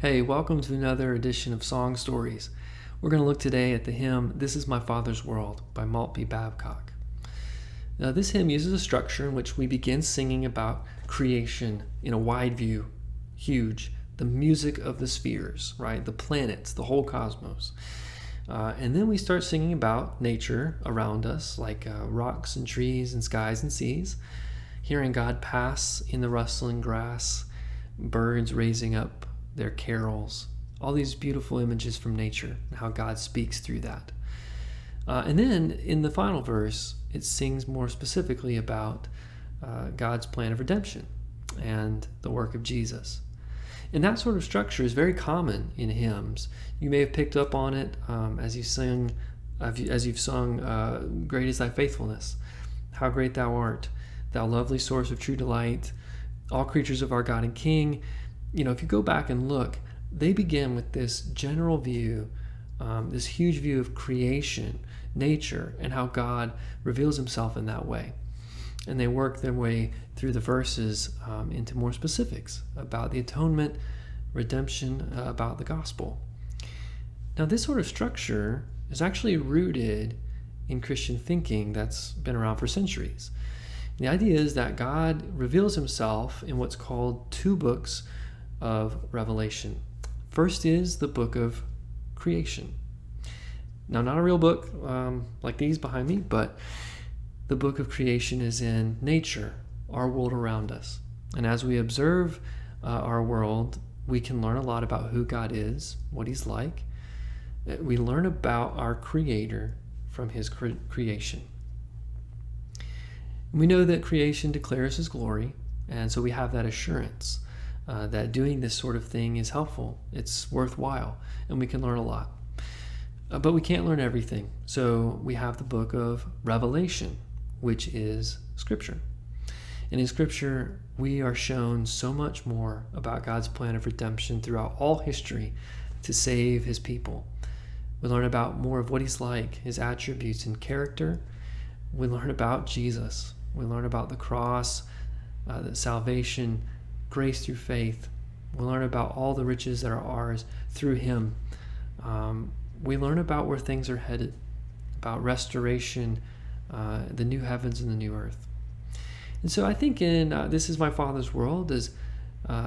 Hey, welcome to another edition of Song Stories. We're going to look today at the hymn, This Is My Father's World by Maltbie Babcock. Now, this hymn uses a structure in which we begin singing about creation in a wide view, huge, the music of the spheres, right? The planets, the whole cosmos. And then we start singing about nature around us, like rocks and trees and skies and seas, hearing God pass in the rustling grass, birds raising up their carols, all these beautiful images from nature and how God speaks through that. And then in the final verse, it sings more specifically about God's plan of redemption and the work of Jesus. And that sort of structure is very common in hymns. You may have picked up on it as you've sung, "Great is Thy faithfulness," "How great Thou art," "Thou lovely source of true delight," "All creatures of our God and King." You know, if you go back and look, they begin with this general view, this huge view of creation, nature, and how God reveals himself in that way. And they work their way through the verses into more specifics about the atonement, redemption, about the gospel. Now, this sort of structure is actually rooted in Christian thinking that's been around for centuries. The idea is that God reveals himself in what's called two books of Revelation. First is the book of creation. Now, not a real book like these behind me, but the book of creation is in nature, our world around us. And as we observe our world, we can learn a lot about who God is, what he's like. We learn about our Creator from his creation. We know that creation declares his glory, and so we have that assurance that doing this sort of thing is helpful, it's worthwhile, and we can learn a lot. But we can't learn everything, so we have the book of Revelation, which is Scripture. And in Scripture, we are shown so much more about God's plan of redemption throughout all history to save his people. We learn about more of what he's like, his attributes and character. We learn about Jesus. We learn about the cross, the salvation, grace through faith. We learn about all the riches that are ours through him. We learn about where things are headed, about restoration, the new heavens and the new earth. And so I think in This Is My Father's World, as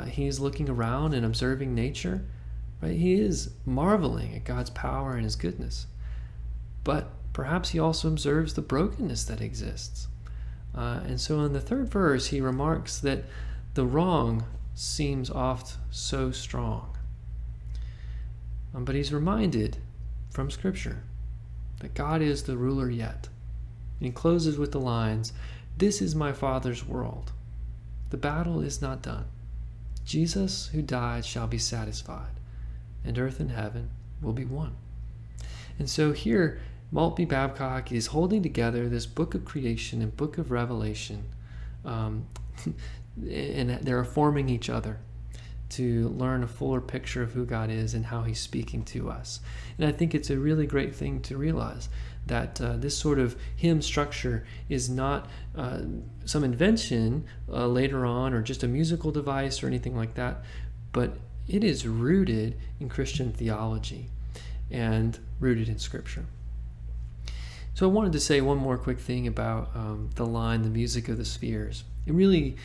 he's looking around and observing nature, right, he is marveling at God's power and his goodness. But perhaps he also observes the brokenness that exists. And so in the third verse, he remarks that the wrong seems oft so strong. But he's reminded from Scripture that God is the ruler yet. And he closes with the lines, "This is my Father's world. The battle is not done. Jesus who died shall be satisfied, and earth and heaven will be one." And so here, Maltbie Babcock is holding together this book of creation and book of Revelation, and they're forming each other to learn a fuller picture of who God is and how he's speaking to us. And I think it's a really great thing to realize that this sort of hymn structure is not some invention later on or just a musical device or anything like that, but it is rooted in Christian theology and rooted in Scripture. So I wanted to say one more quick thing about the line, "the music of the spheres." It really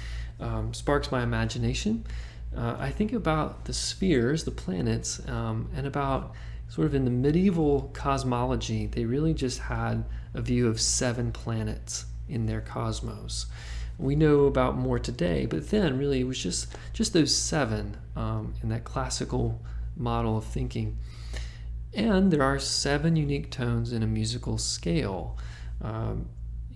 sparks my imagination. I think about the spheres, the planets, and about sort of in the medieval cosmology, they really just had a view of 7 planets in their cosmos. We know about more today, but then really it was just those 7 in that classical model of thinking. And there are 7 unique tones in a musical scale.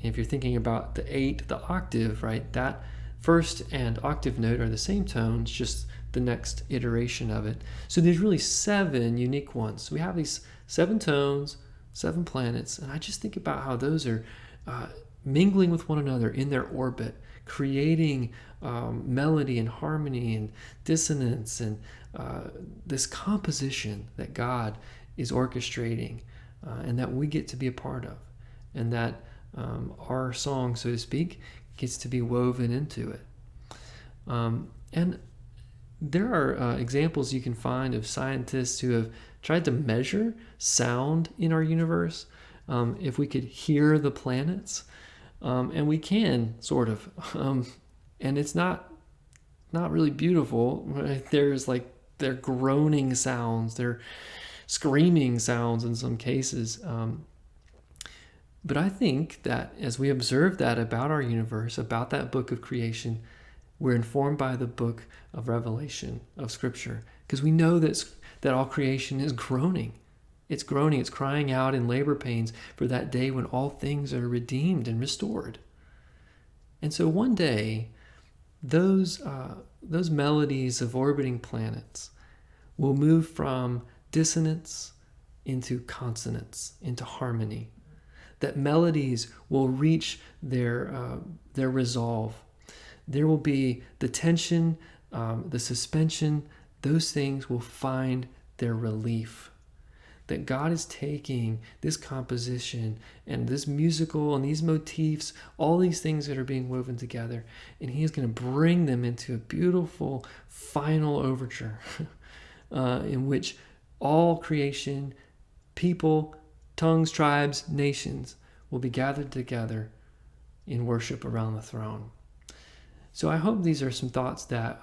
If you're thinking about the 8, the octave, right, that first and octave note are the same tones, just the next iteration of it. So there's really 7 unique ones. So we have these 7 tones, 7 planets, and I just think about how those are mingling with one another in their orbit, creating melody and harmony and dissonance and this composition that God is orchestrating and that we get to be a part of, and that our song, so to speak, gets to be woven into it. And there are examples you can find of scientists who have tried to measure sound in our universe. If we could hear the planets, and we can sort of, and it's not really beautiful. Right? They're groaning sounds, they're screaming sounds in some cases. But I think that as we observe that about our universe, about that book of creation, we're informed by the book of Revelation, of Scripture, because we know that all creation is groaning. It's groaning, it's crying out in labor pains for that day when all things are redeemed and restored. And so one day, those melodies of orbiting planets will move from dissonance into consonance, into harmony. That melodies will reach their resolve. There will be the tension, the suspension, those things will find their relief. That God is taking this composition and this musical and these motifs, all these things that are being woven together, and He is going to bring them into a beautiful final overture in which all creation, people, tongues, tribes, nations will be gathered together in worship around the throne. So I hope these are some thoughts that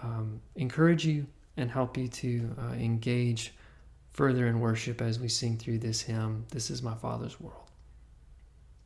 encourage you and help you to engage further in worship as we sing through this hymn, "This is My Father's World."